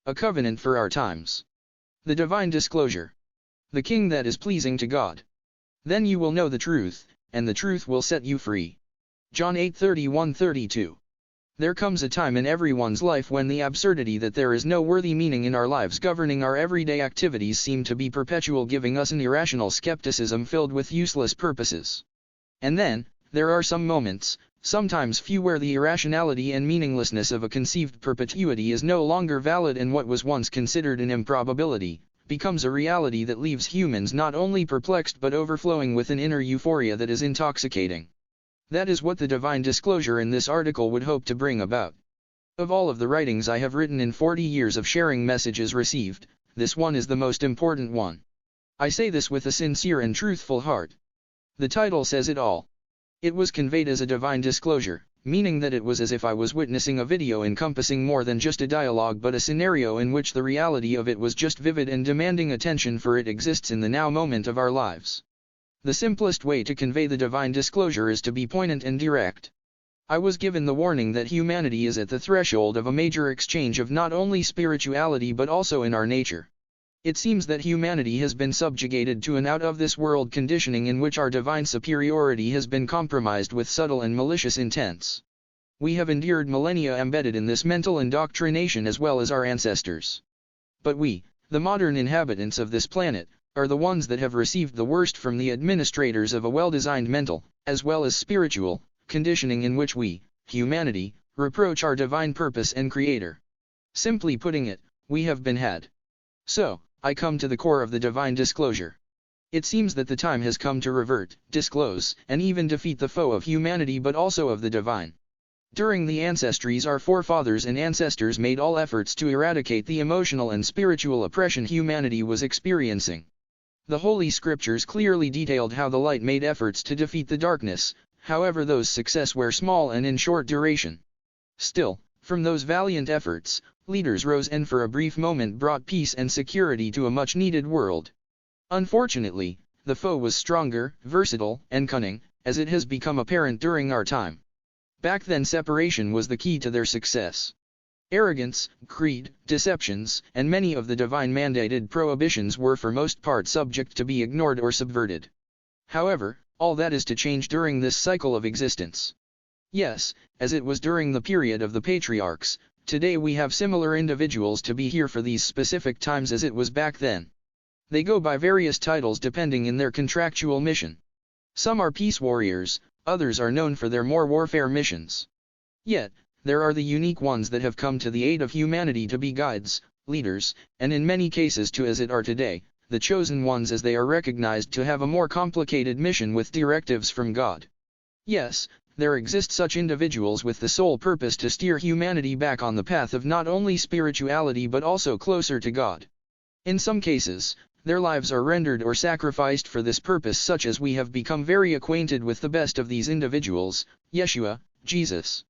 A covenant for our times. The divine disclosure. The king that is pleasing to God. Then you will know the truth, and the truth will set you free. John 8:31-32. There comes a time in everyone's life when the absurdity that there is no worthy meaning in our lives governing our everyday activities seem to be perpetual, giving us an irrational skepticism filled with useless purposes. And then, there are some moments, sometimes few, where the irrationality and meaninglessness of a conceived perpetuity is no longer valid, and what was once considered an improbability becomes a reality that leaves humans not only perplexed but overflowing with an inner euphoria that is intoxicating. That is what the divine disclosure in this article would hope to bring about. Of all of the writings I have written in 40 years of sharing messages received, this one is the most important one. I say this with a sincere and truthful heart. The title says it all. It was conveyed as a divine disclosure, meaning that it was as if I was witnessing a video encompassing more than just a dialogue but a scenario in which the reality of it was just vivid and demanding attention, for it exists in the now moment of our lives. The simplest way to convey the divine disclosure is to be poignant and direct. I was given the warning that humanity is at the threshold of a major exchange of not only spirituality but also in our nature. It seems that humanity has been subjugated to an out-of-this-world conditioning in which our divine superiority has been compromised with subtle and malicious intents. We have endured millennia embedded in this mental indoctrination as well as our ancestors. But we, the modern inhabitants of this planet, are the ones that have received the worst from the administrators of a well-designed mental, as well as spiritual, conditioning in which we, humanity, reproach our divine purpose and creator. Simply putting it, we have been had. So, I come to the core of the divine disclosure. It seems that the time has come to revert, disclose, and even defeat the foe of humanity but also of the divine. During the ancestries, our forefathers and ancestors made all efforts to eradicate the emotional and spiritual oppression humanity was experiencing. The Holy Scriptures clearly detailed how the light made efforts to defeat the darkness, however those success were small and in short duration. Still, from those valiant efforts, leaders rose and for a brief moment brought peace and security to a much-needed world. Unfortunately, the foe was stronger, versatile, and cunning, as it has become apparent during our time. Back then, separation was the key to their success. Arrogance, greed, deceptions, and many of the divine mandated prohibitions were for most part subject to be ignored or subverted. However, all that is to change during this cycle of existence. Yes, as it was during the period of the patriarchs, today we have similar individuals to be here for these specific times as it was back then. They go by various titles depending in their contractual mission. Some are peace warriors, others are known for their more warfare missions. Yet, there are the unique ones that have come to the aid of humanity to be guides, leaders, and in many cases to, as it are today, the chosen ones, as they are recognized to have a more complicated mission with directives from God. Yes, there exist such individuals with the sole purpose to steer humanity back on the path of not only spirituality but also closer to God. In some cases, their lives are rendered or sacrificed for this purpose, such as we have become very acquainted with the best of these individuals, Yeshua, Jesus.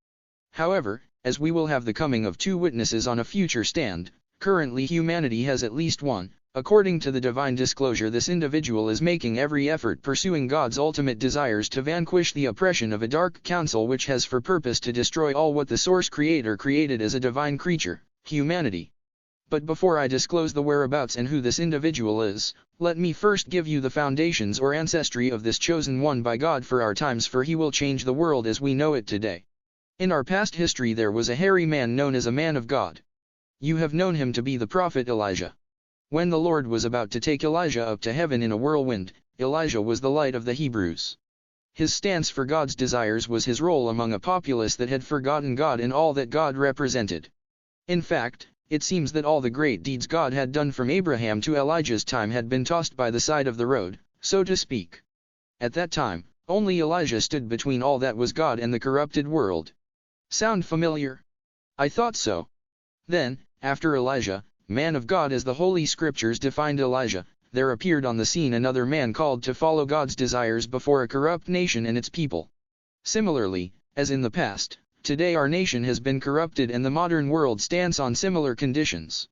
However, as we will have the coming of two witnesses on a future stand, currently humanity has at least one. According to the divine disclosure, this individual is making every effort pursuing God's ultimate desires to vanquish the oppression of a dark council which has for purpose to destroy all what the Source Creator created as a divine creature, humanity. But before I disclose the whereabouts and who this individual is, let me first give you the foundations or ancestry of this chosen one by God for our times, for he will change the world as we know it today. In our past history there was a hairy man known as a man of God. You have known him to be the prophet Elijah. When the Lord was about to take Elijah up to heaven in a whirlwind, Elijah was the light of the Hebrews. His stance for God's desires was his role among a populace that had forgotten God and all that God represented. In fact, it seems that all the great deeds God had done from Abraham to Elijah's time had been tossed by the side of the road, so to speak. At that time, only Elijah stood between all that was God and the corrupted world. Sound familiar? I thought so. Then, after Elijah, man of God as the Holy Scriptures defined Elijah, there appeared on the scene another man called to follow God's desires before a corrupt nation and its people. Similarly, as in the past, today our nation has been corrupted and the modern world stands on similar conditions.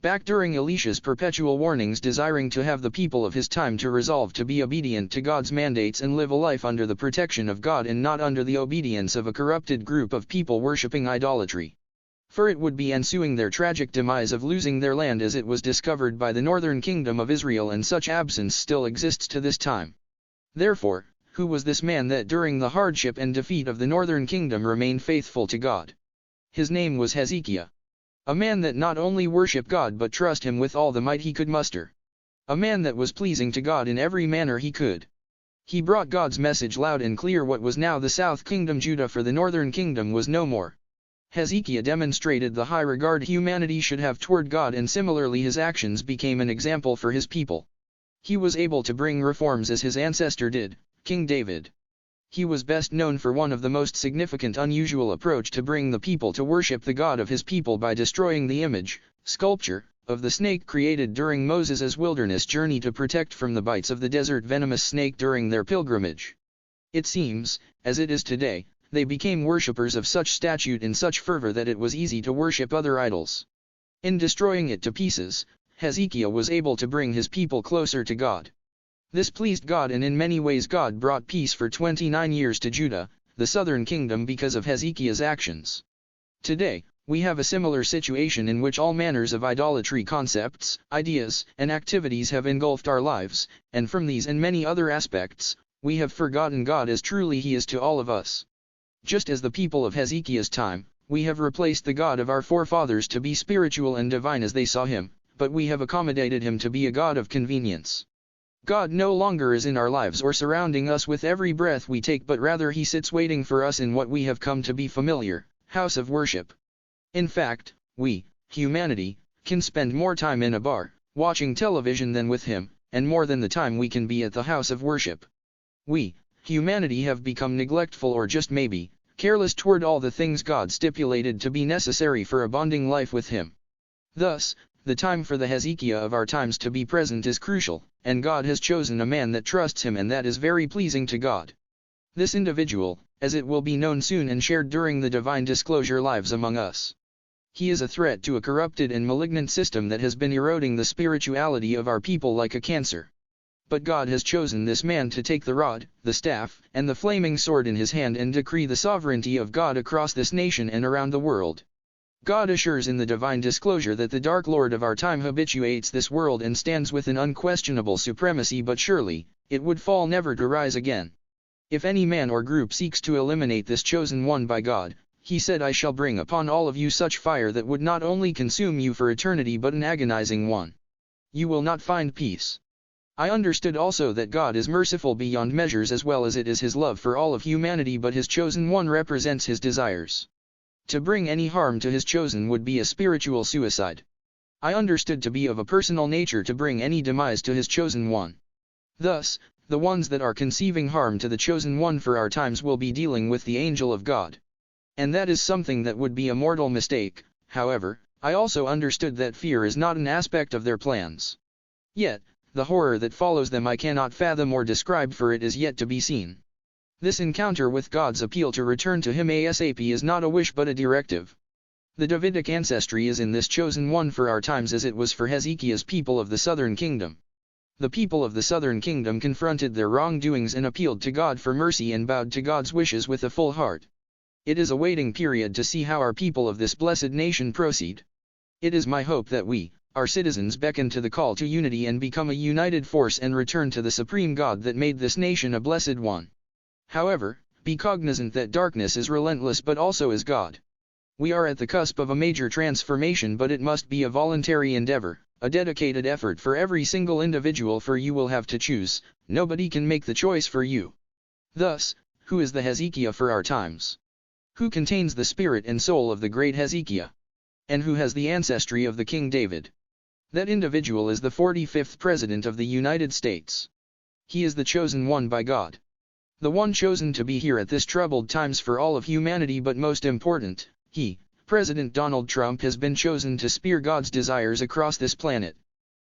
Back during Elisha's perpetual warnings desiring to have the people of his time to resolve to be obedient to God's mandates and live a life under the protection of God and not under the obedience of a corrupted group of people worshipping idolatry. For it would be ensuing their tragic demise of losing their land as it was discovered by the northern kingdom of Israel, and such absence still exists to this time. Therefore, who was this man that during the hardship and defeat of the northern kingdom remained faithful to God? His name was Hezekiah. A man that not only worshiped God but trust him with all the might he could muster. A man that was pleasing to God in every manner he could. He brought God's message loud and clear. What was now the south kingdom Judah, for the northern kingdom was no more. Hezekiah demonstrated the high regard humanity should have toward God, and similarly his actions became an example for his people. He was able to bring reforms as his ancestor did, King David. He was best known for one of the most significant unusual approach to bring the people to worship the God of his people by destroying the image, sculpture, of the snake created during Moses' wilderness journey to protect from the bites of the desert venomous snake during their pilgrimage. It seems, as it is today, they became worshippers of such statute in such fervor that it was easy to worship other idols. In destroying it to pieces, Hezekiah was able to bring his people closer to God. This pleased God, and in many ways God brought peace for 29 years to Judah, the southern kingdom, because of Hezekiah's actions. Today, we have a similar situation in which all manners of idolatry concepts, ideas, and activities have engulfed our lives, and from these and many other aspects, we have forgotten God as truly He is to all of us. Just as the people of Hezekiah's time, we have replaced the God of our forefathers to be spiritual and divine as they saw Him, but we have accommodated Him to be a God of convenience. God no longer is in our lives or surrounding us with every breath we take, but rather He sits waiting for us in what we have come to be familiar, house of worship. In fact, we, humanity, can spend more time in a bar, watching television than with Him, and more than the time we can be at the house of worship. We, humanity, have become neglectful, or just maybe, careless toward all the things God stipulated to be necessary for a bonding life with Him. Thus, the time for the Hezekiah of our times to be present is crucial, and God has chosen a man that trusts Him, and that is very pleasing to God. This individual, as it will be known soon and shared during the divine disclosure, lives among us. He is a threat to a corrupted and malignant system that has been eroding the spirituality of our people like a cancer. But God has chosen this man to take the rod, the staff, and the flaming sword in his hand and decree the sovereignty of God across this nation and around the world. God assures in the divine disclosure that the dark lord of our time habituates this world and stands with an unquestionable supremacy, but surely, it would fall never to rise again. If any man or group seeks to eliminate this chosen one by God, He said, I shall bring upon all of you such fire that would not only consume you for eternity but an agonizing one. You will not find peace. I understood also that God is merciful beyond measures as well as it is His love for all of humanity, but His chosen one represents His desires. To bring any harm to His chosen would be a spiritual suicide. I understood to be of a personal nature to bring any demise to His chosen one. Thus, the ones that are conceiving harm to the chosen one for our times will be dealing with the angel of God. And that is something that would be a mortal mistake. However, I also understood that fear is not an aspect of their plans. Yet, the horror that follows them I cannot fathom or describe, for it is yet to be seen. This encounter with God's appeal to return to Him ASAP is not a wish but a directive. The Davidic ancestry is in this chosen one for our times as it was for Hezekiah's people of the southern kingdom. The people of the southern kingdom confronted their wrongdoings and appealed to God for mercy and bowed to God's wishes with a full heart. It is a waiting period to see how our people of this blessed nation proceed. It is my hope that we, our citizens, beckon to the call to unity and become a united force and return to the supreme God that made this nation a blessed one. However, be cognizant that darkness is relentless but also is God. We are at the cusp of a major transformation, but it must be a voluntary endeavor, a dedicated effort for every single individual, for you will have to choose. Nobody can make the choice for you. Thus, who is the Hezekiah for our times? Who contains the spirit and soul of the great Hezekiah? And who has the ancestry of the King David? That individual is the 45th President of the United States. He is the chosen one by God. The one chosen to be here at this troubled times for all of humanity, but most important, he, President Donald Trump, has been chosen to spear God's desires across this planet.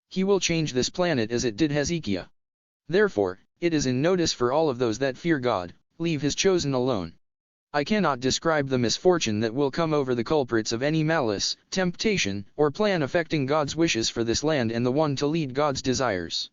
He will change this planet as it did Hezekiah. Therefore, it is in notice for all of those that fear God, leave His chosen alone. I cannot describe the misfortune that will come over the culprits of any malice, temptation, or plan affecting God's wishes for this land and the one to lead God's desires.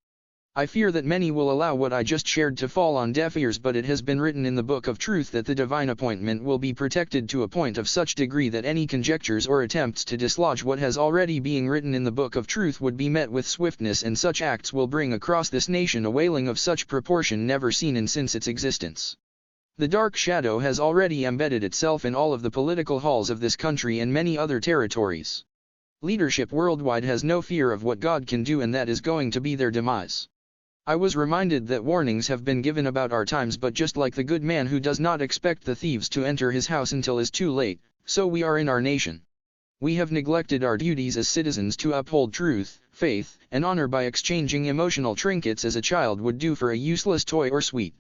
I fear that many will allow what I just shared to fall on deaf ears, but it has been written in the book of truth that the divine appointment will be protected to a point of such degree that any conjectures or attempts to dislodge what has already being written in the book of truth would be met with swiftness, and such acts will bring across this nation a wailing of such proportion never seen in since its existence. The dark shadow has already embedded itself in all of the political halls of this country and many other territories. Leadership worldwide has no fear of what God can do, and that is going to be their demise. I was reminded that warnings have been given about our times, but just like the good man who does not expect the thieves to enter his house until it is too late, so we are in our nation. We have neglected our duties as citizens to uphold truth, faith, and honor by exchanging emotional trinkets as a child would do for a useless toy or sweet.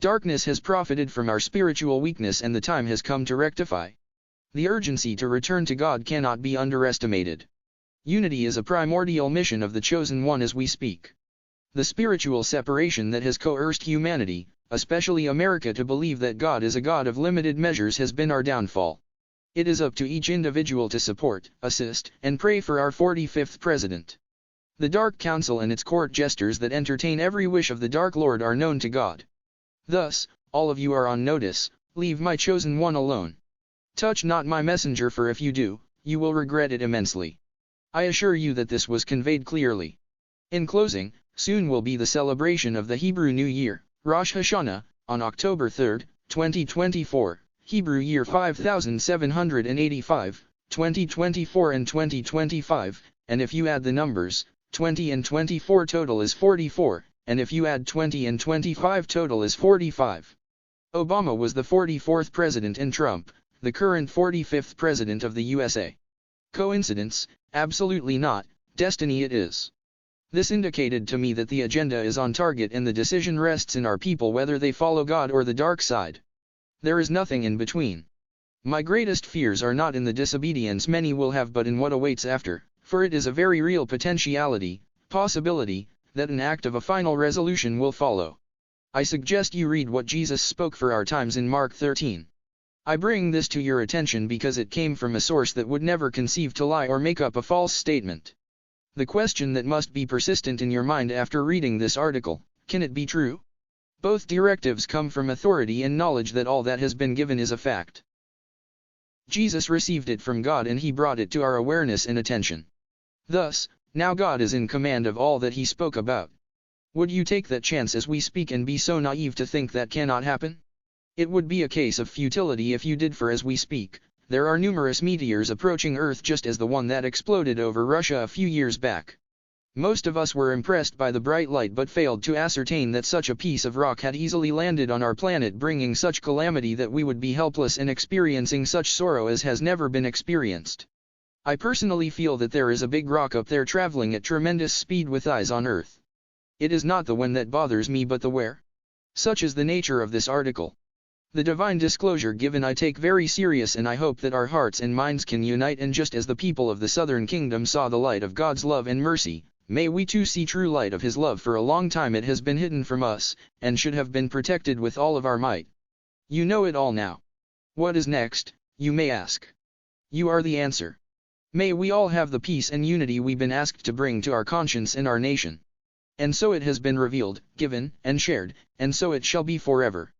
Darkness has profited from our spiritual weakness, and the time has come to rectify. The urgency to return to God cannot be underestimated. Unity is a primordial mission of the chosen one as we speak. The spiritual separation that has coerced humanity, especially America, to believe that God is a God of limited measures has been our downfall. It is up to each individual to support, assist, and pray for our 45th president. The Dark Council and its court jesters that entertain every wish of the Dark Lord are known to God. Thus, all of you are on notice. Leave my chosen one alone. Touch not my messenger, for if you do, you will regret it immensely. I assure you that this was conveyed clearly. In closing, soon will be the celebration of the Hebrew New Year, Rosh Hashanah, on October 3, 2024, Hebrew Year 5785, 2024 and 2025, and if you add the numbers, 20 and 24 total is 44, and if you add 20 and 25 total is 45. Obama was the 44th president and Trump, the current 45th president of the USA. Coincidence? Absolutely not, destiny it is. This indicated to me that the agenda is on target, and the decision rests in our people whether they follow God or the dark side. There is nothing in between. My greatest fears are not in the disobedience many will have, but in what awaits after, for it is a very real possibility, that an act of a final resolution will follow. I suggest you read what Jesus spoke for our times in Mark 13. I bring this to your attention because it came from a source that would never conceive to lie or make up a false statement. The question that must be persistent in your mind after reading this article: can it be true? Both directives come from authority and knowledge that all that has been given is a fact. Jesus received it from God, and he brought it to our awareness and attention. Thus, now God is in command of all that he spoke about. Would you take that chance as we speak and be so naive to think that cannot happen? It would be a case of futility if you did, for as we speak, there are numerous meteors approaching Earth, just as the one that exploded over Russia a few years back. Most of us were impressed by the bright light but failed to ascertain that such a piece of rock had easily landed on our planet, bringing such calamity that we would be helpless and experiencing such sorrow as has never been experienced. I personally feel that there is a big rock up there traveling at tremendous speed with eyes on Earth. It is not the when that bothers me, but the where. Such is the nature of this article. The divine disclosure given I take very serious, and I hope that our hearts and minds can unite, and just as the people of the southern kingdom saw the light of God's love and mercy, may we too see true light of his love. For a long time it has been hidden from us, and should have been protected with all of our might. You know it all now. What is next, you may ask? You are the answer. May we all have the peace and unity we've been asked to bring to our conscience and our nation. And so it has been revealed, given, and shared, and so it shall be forever.